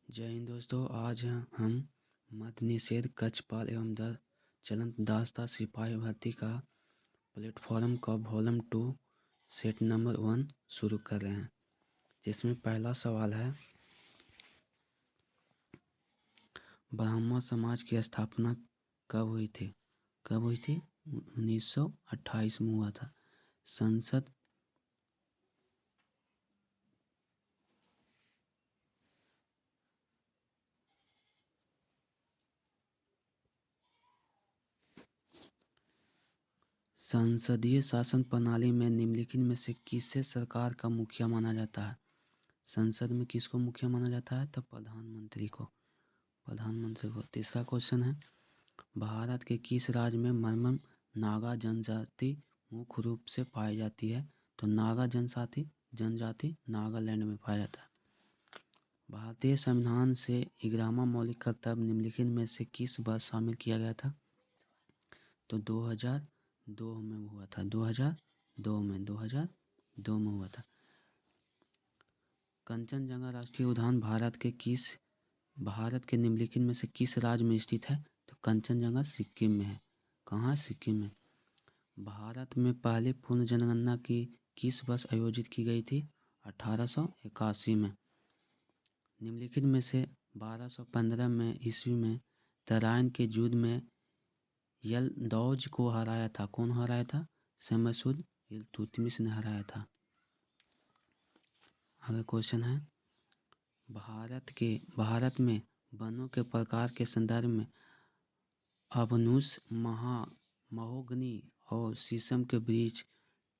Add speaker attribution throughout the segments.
Speaker 1: जय हिंद दोस्तों। आज हम मद्य निषेध कक्षपाल एवं चलंत दास्ता सिपाही भर्ती का प्लेटफॉर्म का वॉल्यूम 2 सेट नंबर 1 शुरू कर रहे हैं, जिसमें पहला सवाल है, ब्राह्मण समाज की स्थापना कब हुई थी? 1928 में हुआ था। संसद संसदीय शासन प्रणाली में निम्नलिखित में से किसे सरकार का मुखिया माना जाता है? संसद में किसको मुखिया माना जाता है? तो प्रधानमंत्री को। तीसरा क्वेश्चन है, भारत के किस राज्य में मरमम नागा जनजाति मुख्य रूप से पाई जाती है? तो नागा जनजाति नागालैंड में पाया जाता है। भारतीय संविधान से 11वां मौलिक कर्तव्य निम्नलिखित में से किस वर्ष शामिल किया गया था? तो 2002 में हुआ था। 2002 में हुआ था। कंचनजंगा राष्ट्रीय उद्यान भारत के निम्नलिखित में से किस राज्य में स्थित है? तो कंचनजंगा सिक्किम में है। कहाँ? सिक्किम में। भारत में पहली पूर्ण जनगणना की किस वर्ष आयोजित की गई थी? 1881 में। निम्नलिखित में से 1215 में ईस्वी में तराइन के युद्ध में यलदौज को हराया था। कौन हराया था? शमसुद इल्तुतमिश ने हराया था। अगला क्वेश्चन है, भारत में वनों के प्रकार के संदर्भ में अबनुस महोगनी और शीशम के वृक्ष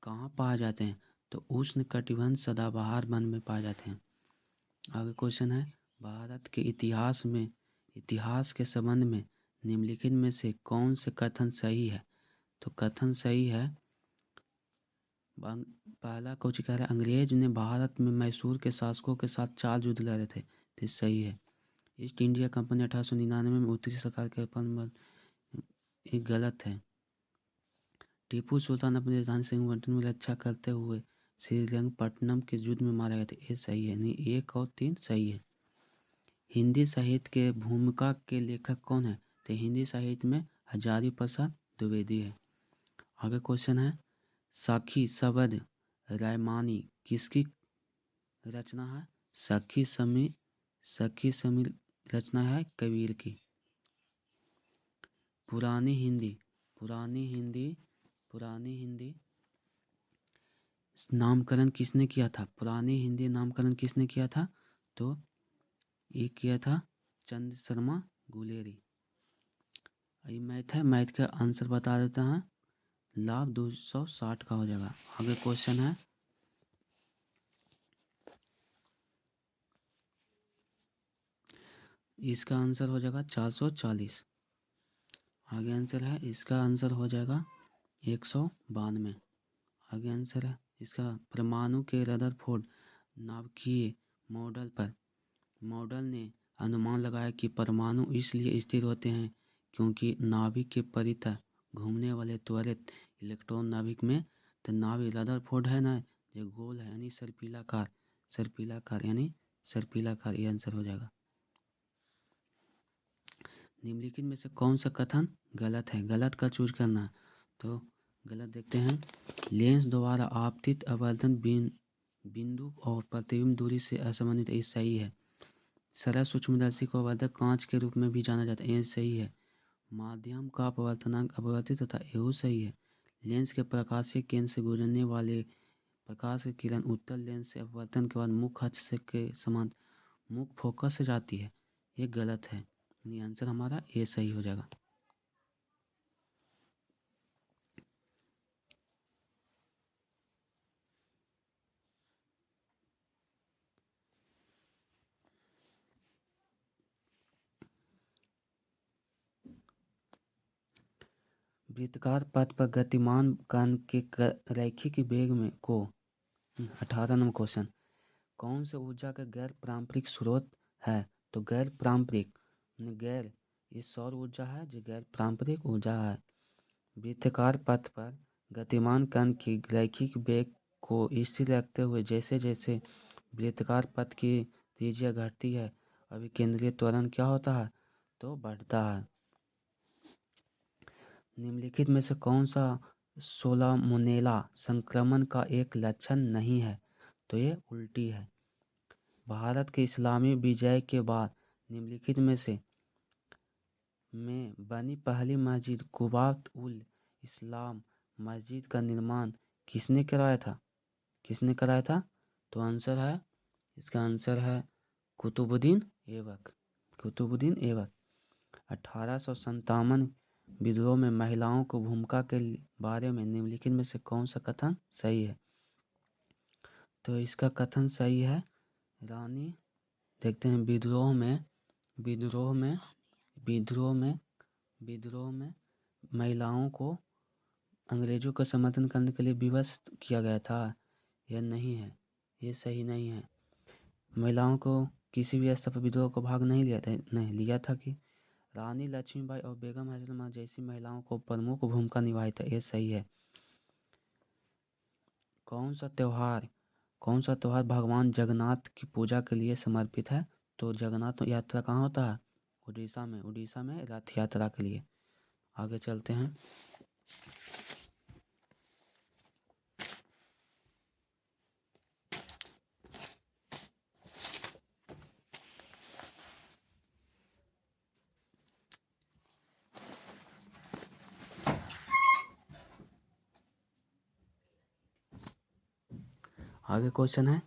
Speaker 1: कहाँ पाए जाते हैं? तो उष्ण कटिबंध सदाबहार वन में पाए जाते हैं। आगे क्वेश्चन है, भारत के इतिहास के संबंध में निम्नलिखित में से कौन से कथन सही है? तो कथन सही है, पहला क्वेश्चन कह रहा है, अंग्रेज ने भारत में मैसूर के शासकों के साथ 4 युद्ध लड़े थे। तो सही है। ईस्ट इंडिया कंपनी 1899 में उत्तरी सरकार के ये गलत है। टीपू सुल्तान अपनी राजधानी श्रीरंगपट्टनम में रक्षा करते हुए श्रीरंगपट्टनम के युद्ध में मारा गया था। ये सही है। नहीं, 1 और 3 सही है। हिंदी साहित्य के भूमिका के लेखक कौन है? तो हिंदी साहित्य में हजारी प्रसाद द्विवेदी है। आगे क्वेश्चन है, सखी शबद रायमानी किसकी रचना है? सखी समी रचना है कबीर की। पुरानी हिंदी नामकरण किसने किया था? पुरानी हिंदी नामकरण किसने किया था? तो ये किया था चंद्र शर्मा गुलेरी। ये मैथ है, मैथ का आंसर बता देता है, लाभ 260 का हो जाएगा। आगे क्वेश्चन है, इसका आंसर हो जाएगा 440। आगे आंसर है, इसका आंसर हो जाएगा 192। आगे आंसर है इसका, परमाणु के रदरफोर्ड नाभिकीय मॉडल ने अनुमान लगाया कि परमाणु इसलिए स्थिर होते हैं क्योंकि नाभिक के परितः घूमने वाले त्वरित इलेक्ट्रॉन नाभिक में, तो नाभिक रदरफोर्ड है ना, जो गोल है यानी सर्पिलाकार, ये आंसर हो जाएगा। निम्नलिखित में से कौन सा कथन गलत है? गलत का चूज करना। तो गलत देखते हैं, लेंस द्वारा आपतित आवर्धन बिंदु और प्रतिबिंब दूरी से असंबंधित। ये सही है। सरल सूक्ष्मदर्शी को आवर्धक कांच के रूप में भी जाना जाता है। ये सही है। माध्यम का अपवर्तनांक अपवर्तित तथा यह सही है। लेंस के प्रकाशीय केंद्र से गुजरने वाले प्रकाश की किरण उत्तल लेंस से अपवर्तन के बाद मुख्य अक्ष से के समान मुख्य फोकस से जाती है। ये गलत है। यानी आंसर हमारा ये सही हो जाएगा। वृत्ताकार पथ पर गतिमान कण के रैखिक वेग में को 18 नंबर क्वेश्चन, कौन से ऊर्जा का गैर पारंपरिक स्रोत है? तो गैर ये सौर ऊर्जा है जो गैर पारंपरिक ऊर्जा है। वृत्ताकार पथ पर गतिमान कण की रैखिक वेग को स्थिर रखते हुए जैसे जैसे वृत्ताकार पथ की त्रिज्या घटती है अभिकेंद्रीय त्वरण क्या होता है, तो बढ़ता है। निम्नलिखित में से कौन सा सोलामोनेला संक्रमण का एक लक्षण नहीं है, तो ये उल्टी है। भारत के इस्लामी विजय के बाद निम्नलिखित में बनी पहली मस्जिद कुबात उल इस्लाम मस्जिद का निर्माण किसने कराया था, किसने कराया था, तो आंसर है, इसका आंसर है कुतुबुद्दीन ऐबक, कुतुबुद्दीन ऐबक। 1857 विद्रोह में महिलाओं को भूमिका के बारे में निम्नलिखित में से कौन सा कथन सही है, तो इसका कथन सही है रानी, देखते हैं, विद्रोह में महिलाओं को अंग्रेजों का समर्थन करने के लिए विवश किया गया था, यह नहीं है, ये सही नहीं है। महिलाओं को किसी भी स्तर पर विद्रोह को भाग नहीं लिया था कि रानी लक्ष्मीबाई और बेगम हैदराबाद जैसी महिलाओं को प्रमुख भूमिका निभाई था, ये सही है। कौन सा त्यौहार भगवान जगन्नाथ की पूजा के लिए समर्पित है, तो जगन्नाथ यात्रा कहाँ होता है, उड़ीसा में रथ यात्रा के लिए। आगे चलते हैं। आगे क्वेश्चन है,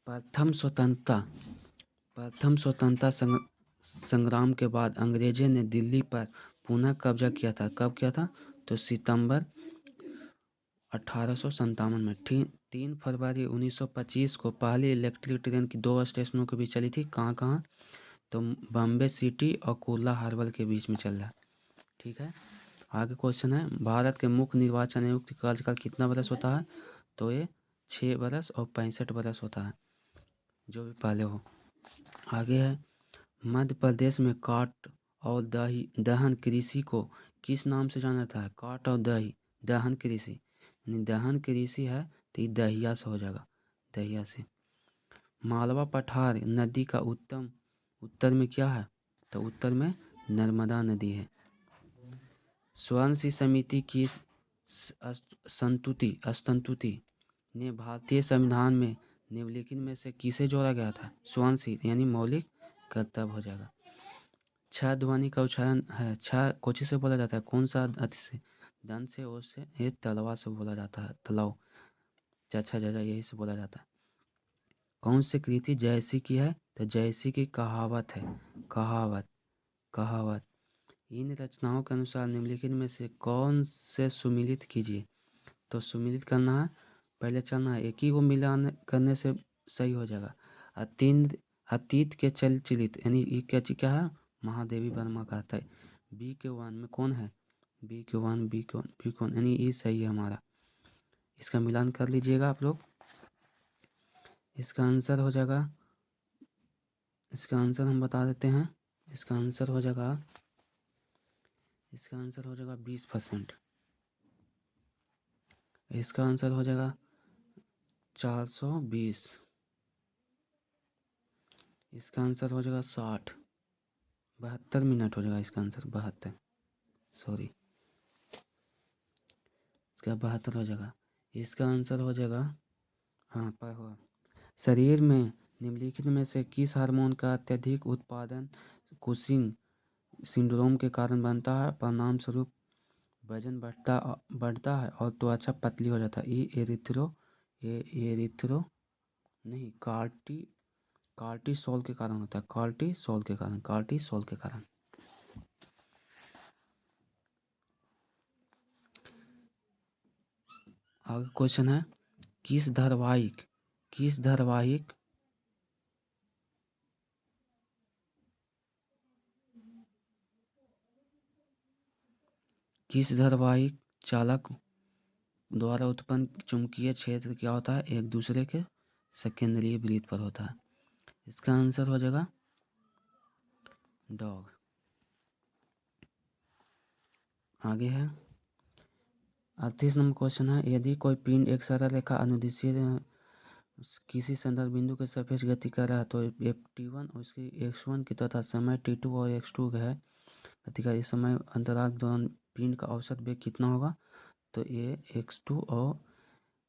Speaker 1: प्रथम स्वतंत्रता संग्राम के बाद अंग्रेजों ने दिल्ली पर पुनः कब्जा किया था, कब किया था, तो सितंबर 1857 में। 3 फरवरी 1925 को पहली इलेक्ट्रिक ट्रेन की 2 स्टेशनों के बीच चली थी, कहाँ, तो बॉम्बे सिटी और कुर्ला हार्बर के बीच में चल रहा है, ठीक है। आगे क्वेश्चन है, भारत के मुख्य निर्वाचन आयुक्त का कार्यकाल कितना बरस होता है, तो ये 6 बरस और 65 बरस होता है, जो भी पहले हो। आगे है, मध्य प्रदेश में काट और दहन कृषि को किस नाम से जाना जाता है, काट और दहन कृषि, यानी दहन कृषि है तो ये दहिया से हो जाएगा, दहिया से। मालवा पठार नदी का उत्तर में क्या है, तो उत्तर में नर्मदा नदी है। स्वर्ण सिंह समिति की संस्तुति ने भारतीय संविधान में निम्नलिखित में से किसे जोड़ा गया था, स्वर्ण सिंह, यानी मौलिक कर्तव्य हो जाएगा। छह ध्वनि का उच्चारण है, छह कोची से बोला जाता है, कौन सा अति से, दन से, ओ से, ये तलवा से बोला जाता है, तलाव, चाचा जाजा यही से बोला जाता है। कौन सी कृति जयसी की है, तो जयसी की कहावत है, कहावत। इन रचनाओं के अनुसार निम्नलिखित में से कौन से सुमिलित कीजिए, तो सुमिलित करना है, पहले चलना है, एक ही को मिलान करने से सही हो जाएगा। अतीत के चलचित, यानी ये क्या है, महादेवी वर्मा कहता है। बी के वन में कौन है, बी के वन, यानी ये सही है हमारा, इसका मिलान कर लीजिएगा आप लोग। इसका आंसर हो जाएगा, इसका आंसर हम बता देते हैं, इसका आंसर हो जाएगा 20%। इसका आंसर हो जाएगा 420। इसका आंसर हो जाएगा 60, 72 मिनट हो जाएगा इसका आंसर, 72, सॉरी, इसका 72 हो जाएगा। इसका आंसर हो जाएगा, हाँ पर हुआ, शरीर में निम्नलिखित में से किस हार्मोन का अत्यधिक उत्पादन कुशिंग सिंड्रोम के कारण बनता है, परिणाम स्वरूप वजन बढ़ता है और त्वचा पतली हो जाता है। ये एरिथ्रो नहीं, कार्टिसोल के कारण होता है, कार्टिसोल के कारण। आगे क्वेश्चन है, किस धारावाहिक चालक द्वारा उत्पन्न चुंबकीय क्षेत्र क्या होता है, एक दूसरे के सेकेंडरी वृत्त पर होता है। इसका आंसर हो जाएगा डॉग। आगे है, 38 नंबर क्वेश्चन है, यदि कोई पिंड एक सरल रेखा अनुदिशीय किसी संदर्भ बिंदु के सापेक्ष गति कर रहा है तो ft1 और इसकी x1 की तथा समय t2 और x2 है गति का इस समय अंतराल के दौरान पिंड का औसत वेग कितना होगा, तो ये x2 और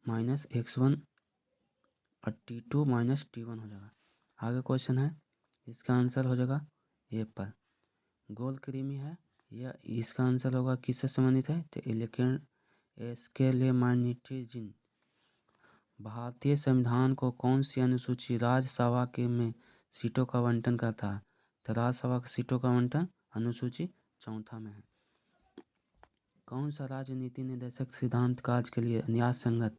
Speaker 1: माइनस x1 और t2 माइनस t1 हो जाएगा। आगे क्वेश्चन है, इसका आंसर हो जाएगा एप्पल। गोल कृमि है, यह इसका आंसर होगा किससे संबंधित है, तो इलेक्ट्रॉन स्केलेमाग्नेटिज्म। भारतीय संविधान को कौन सी अनुसूची राज्यसभा के में सीटों का आवंटन करता है, तो राज्यसभा की सीटों का आवंटन अनुसूची 4 में है। कौन सा राज्य नीति निर्देशक सिद्धांत कार्य के लिए न्याय संगत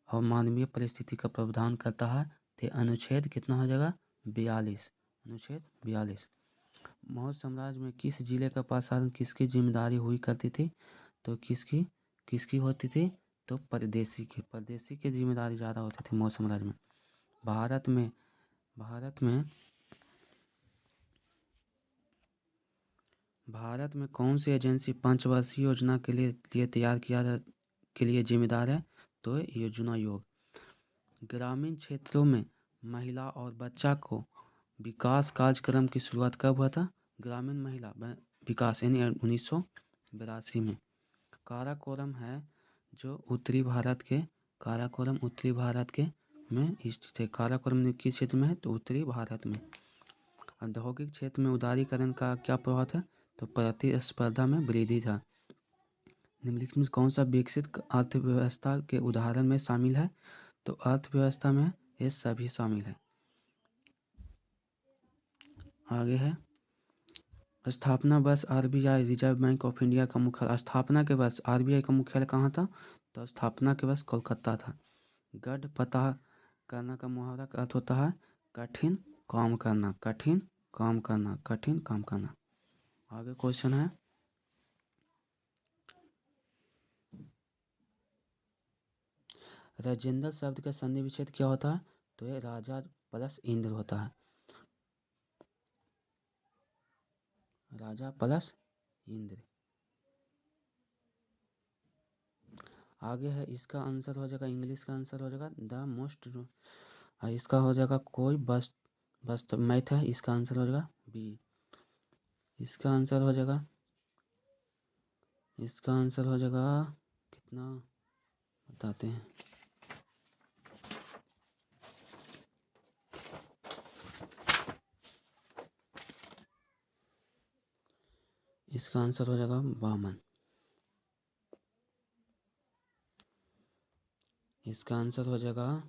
Speaker 1: और मानवीय परिस्थिति का प्रावधान करता है, तो अनुच्छेद कितना हो जाएगा 42, अनुच्छेद 42। मौर्य साम्राज्य में किस जिले का प्रशासन किसकी जिम्मेदारी हुई करती थी, तो किसकी होती थी, तो परदेशी की जिम्मेदारी ज़्यादा होती थी मौर्य साम्राज्य में। भारत में कौन सी एजेंसी पंचवर्षीय योजना के लिए तैयार के लिए जिम्मेदार है, तो योजना आयोग। ग्रामीण क्षेत्रों में महिला और बच्चा को विकास कार्यक्रम की शुरुआत कब हुआ था, ग्रामीण महिला विकास यानी 1982 में। काराकोरम है जो उत्तरी भारत के में स्थित है। काराकोरम किस क्षेत्र में है, तो उत्तरी भारत में। औद्योगिक क्षेत्र में उदारीकरण का क्या प्रभाव था, तो प्रतिस्पर्धा में वृद्धि था। निम्नलिखित में कौन सा विकसित अर्थव्यवस्था के उदाहरण में शामिल है, तो अर्थव्यवस्था में ये सभी शामिल है। आगे है, स्थापना वर्ष RBI reserve bank of India का मुख्यालय, स्थापना के वर्ष आरबीआई का मुख्यालय कहाँ था, तो स्थापना के वर्ष कोलकाता था। गढ़ पता करना का मुहावरा का अर्थ होता है कठिन काम करना, कठिन काम करना, कठिन काम करना। आगे क्वेश्चन है, राजेंद्र शब्द का संधि विच्छेद क्या होता है, तो ये राजा प्लस इंद्र होता है, राजा प्लस इंद्र। आगे है, इसका आंसर हो जाएगा, इंग्लिश का आंसर हो जाएगा द मोस्ट, इसका हो जाएगा कोई बस मैथ है, इसका आंसर हो जाएगा बी। इसका आंसर हो जाएगा कितना बताते हैं, इसका आंसर हो जाएगा 52। इसका आंसर हो जाएगा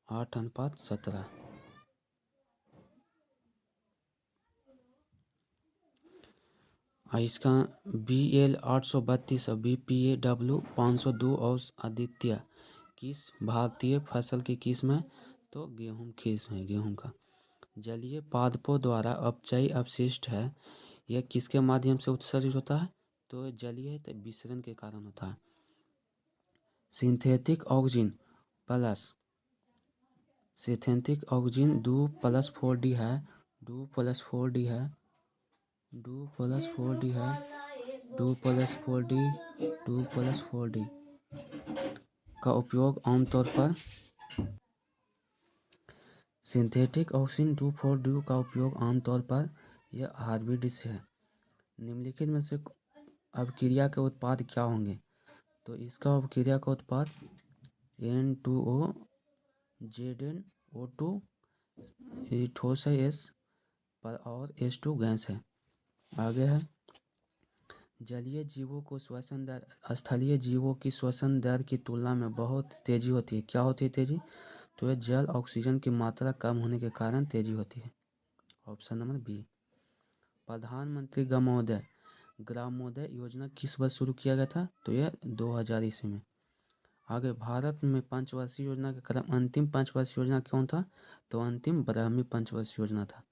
Speaker 1: 8:17। इसका BL 832 और BPAW 502 और आदित्य किस भारतीय फसल की किस्म है, तो गेहूं किस्म है, गेहूं का। जलीय पादपों द्वारा अपचयी अपशिष्ट है, यह किसके माध्यम से उत्सर्जित होता है, तो जलीय है तो विसरण के कारण होता है। सिंथेटिक ऑक्सीजन प्लस 2+4D है, 2+4D है, 2+4D है, 2+4D, 2+4D का उपयोग आमतौर पर सिंथेटिक ऑक्सीजन 2,4-D का उपयोग आमतौर पर यह हार्बिडिस है। निम्नलिखित में से अपक्रिया के उत्पाद क्या होंगे, तो इसका अपक्रिया का उत्पाद N2O, ZnO2, ठोस है S और H2 गैस है। आगे है, जलीय जीवों को श्वसन दर स्थलीय जीवों की श्वसन दर की तुलना में बहुत तेजी होती है, क्या होती है तेजी, तो यह जल ऑक्सीजन की मात्रा कम होने के कारण तेजी होती है। Option number B. Pradhan Mantri Gramodaya योजना किस वर्ष शुरू किया गया था, तो यह 2000 ईस्वी में। आगे, भारत में पंचवर्षीय योजना का क्रम अंतिम पंचवर्षीय योजना कौन था, तो अंतिम ब्राह्मी पंचवर्षीय योजना था।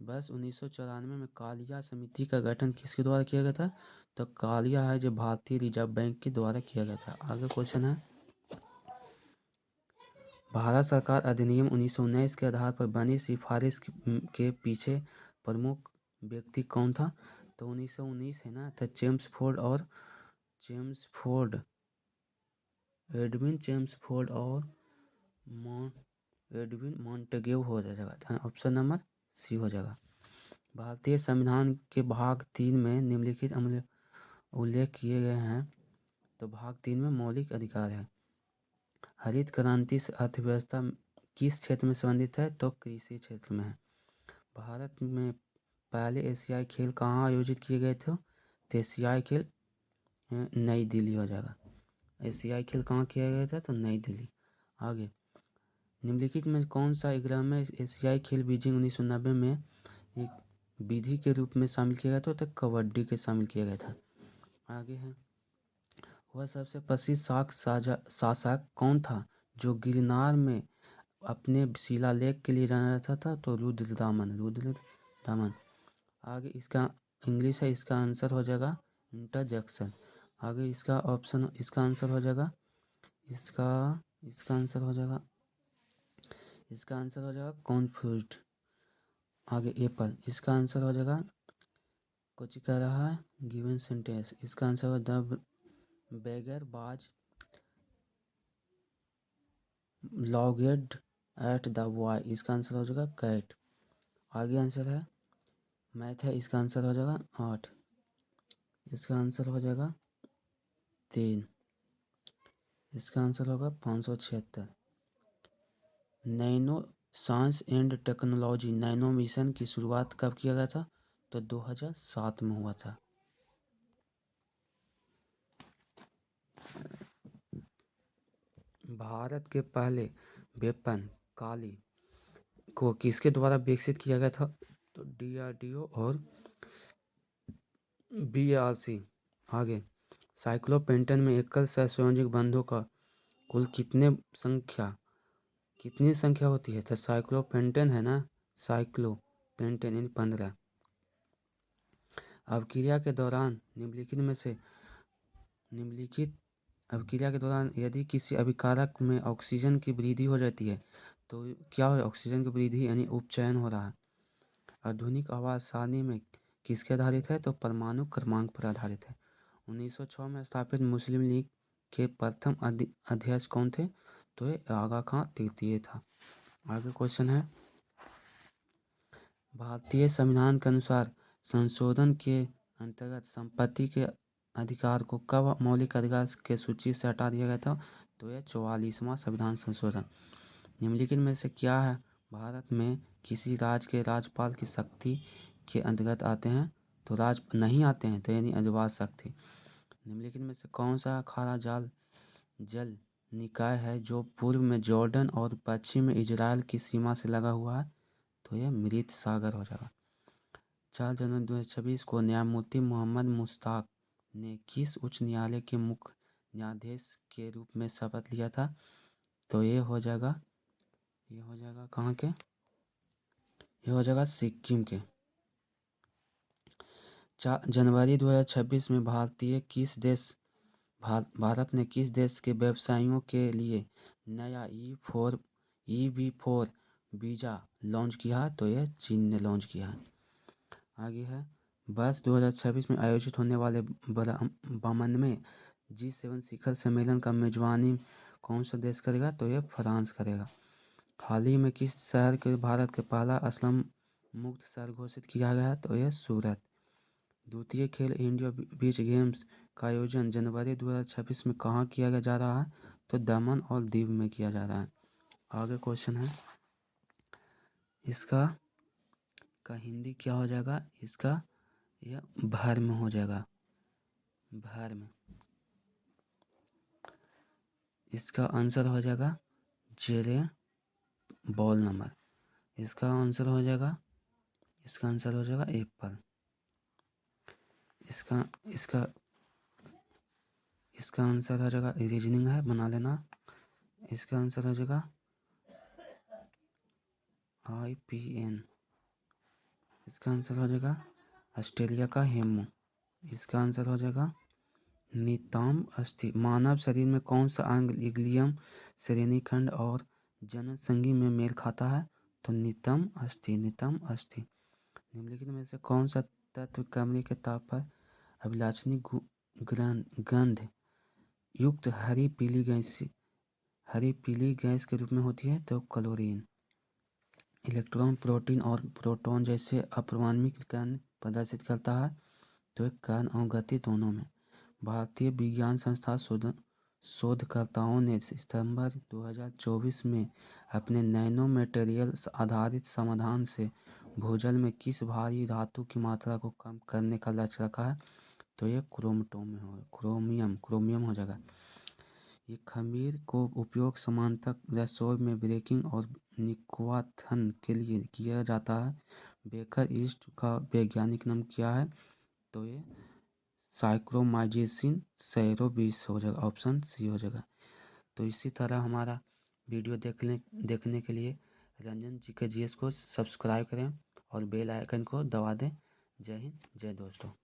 Speaker 1: वर्ष 1994 में कालिया समिति का गठन किसके द्वारा किया गया था, तो कालिया है जो भारतीय रिजर्व बैंक के द्वारा किया गया था। आगे क्वेश्चन है, भारत सरकार अधिनियम 1919 के आधार पर बनी सिफारिश के पीछे प्रमुख व्यक्ति कौन था, तो 1919 है ना, तो एडविन चेम्सफोर्ड और एडविन मॉन्टेग्यू हो जाएगा। ऑप्शन नंबर सी हो जाएगा। भारतीय संविधान के भाग 3 में निम्नलिखित उल्लेख किए गए हैं। तो भाग 3 में मौलिक अधिकार है। हरित क्रांति से अर्थव्यवस्था किस क्षेत्र में संबंधित है? तो कृषि क्षेत्र में है। भारत में पहले एशियाई खेल कहाँ आयोजित किए गए थे? तो एशियाई खेल नई दिल्ली हो जाएगा। एशियाई खेल कहाँ किया गया था? तो नई दिल्ली। आगे, निम्नलिखित में कौन सा 11वें एशियाई खेल बीजिंग 1990 में एक विधि के रूप में शामिल किया गया था? तो कबड्डी के शामिल किया गया था। आगे है, वह सबसे प्रसिद्ध शासक कौन था जो गिरनार में अपने शिलालेख के लिए जाना जाता था? तो रुद्रदामन। आगे इसका इंग्लिश है, इसका आंसर हो जाएगा इंटरजेक्शन। आगे इसका आंसर हो जाएगा इसका आंसर हो जाएगा कॉन्फ्यूज्ड। आगे एप्पल, इसका आंसर हो जाएगा कुछ कह रहा है गिवन सेंटेंस। इसका आंसर हो द बेगर बाज लॉगेड एट द बॉय। इसका आंसर हो जाएगा कैट। आगे आंसर है मैथ है, इसका आंसर हो जाएगा 8। इसका आंसर हो जाएगा 3। इसका आंसर होगा 576। Nano science and technology nano mission की शुरुआत कब किया गया था? तो 2007 में हुआ था। भारत के पहले वेपन काली को किसके द्वारा विकसित किया गया था? तो DRDO और BRC। आगे, साइक्लोपेंटेन में एकल सहसंयोजक बंधों का कुल कितनी संख्या होती है? तो साइक्लोपेंटेन है ना, साइक्लोपेंटेन यानी 15। अभिक्रिया के दौरान अभिक्रिया के दौरान यदि किसी अभिकारक में ऑक्सीजन की वृद्धि हो जाती है तो क्या हो? ऑक्सीजन की वृद्धि यानी उपचयन हो रहा है। आधुनिक आवाज सारणी में किसके आधारित है? तो परमाणु क्रमांक पर आधारित है। 1906 में स्थापित मुस्लिम लीग के प्रथम अध्यक्ष कौन थे? तो ये आगा खां तृतीय था। आगे क्वेश्चन है, भारतीय संविधान के अनुसार संशोधन के अंतर्गत संपत्ति के अधिकार को कब मौलिक अधिकार के सूची से हटा दिया गया था? तो यह 44वां संविधान संशोधन। निम्नलिखित में से क्या है भारत में किसी राज्य के राज्यपाल की शक्ति के अंतर्गत आते हैं? तो नहीं आते हैं, तो यानी अधिवास शक्ति। निम्नलिखित में से कौन सा खारा जल निकाय है जो पूर्व में जॉर्डन और पश्चिम में इजराइल की सीमा से लगा हुआ है? तो यह मृत सागर हो जाएगा। 4 जनवरी 2026 को न्यायमूर्ति मोहम्मद मुश्ताक ने किस उच्च न्यायालय के मुख्य न्यायाधीश के रूप में शपथ लिया था? तो ये हो जाएगा कहाँ के? ये हो जाएगा सिक्किम के। 4 जनवरी 2026 में भारत ने किस देश के व्यवसायियों के लिए नया EB4 वीज़ा लॉन्च किया है? तो यह चीन ने लॉन्च किया है। आगे है, वर्ष 2026 में आयोजित होने वाले बमन में G7 शिखर सम्मेलन का मेजबानी कौन सा देश करेगा? तो यह फ्रांस करेगा। हाल ही में किस शहर के भारत के पहला असलम मुक्त शहर घोषित किया गया है? तो यह सूरत। द्वितीय खेल इंडिया बीच गेम्स का आयोजन जनवरी 2026 में कहाँ किया जा रहा है? तो दमन और दीव में किया जा रहा है। आगे क्वेश्चन है, इसका हिंदी क्या हो जाएगा? इसका यह भर में हो जाएगा, भर में। इसका आंसर हो जाएगा जेरे बॉल नंबर। इसका आंसर हो जाएगा एप्पल। इसका आंसर हो जाएगा रीजनिंग है, बना लेना। इसका आंसर हो जाएगा IPN। इसका आंसर हो जाएगा ऑस्ट्रेलिया का हेमू। इसका आंसर हो जाएगा नितंब अस्थि। मानव शरीर में कौन सा अंग इग्लियम श्रेणीखंड और जननसंज्ञा में मेल खाता है? तो नितंब अस्थि। निम्नलिखित में से कौन सा तत्व कमरे के ताप पर अभिलाषणी गंध युक्त हरी पीली गैस के रूप में होती है तो क्लोरीन। इलेक्ट्रॉन प्रोटीन और प्रोटॉन जैसे अपरमाणुक कण प्रदर्शित करता है तो एक कण और गति दोनों में। भारतीय विज्ञान संस्थान शोधकर्ताओं ने सितंबर 2024 में अपने नैनो मटेरियल आधारित समाधान से भूजल में किस भारी धातु की मात्रा को कम करने का लक्ष्य रखा है तो ये क्रोमियम हो जाएगा। ये खमीर को उपयोग समानांतर रसोई में बेकिंग और निकोथन के लिए किया जाता है। बेकर ईस्ट का वैज्ञानिक नाम क्या है तो ये साइक्रोमाइजेसिन सैरोबीस हो जाएगा, ऑप्शन सी हो जाएगा। तो इसी तरह हमारा वीडियो देखने के लिए रंजन जी के जीएस को सब्सक्राइब करें और बेल आइकन को दबा दें। जय हिंद, जय दोस्तों।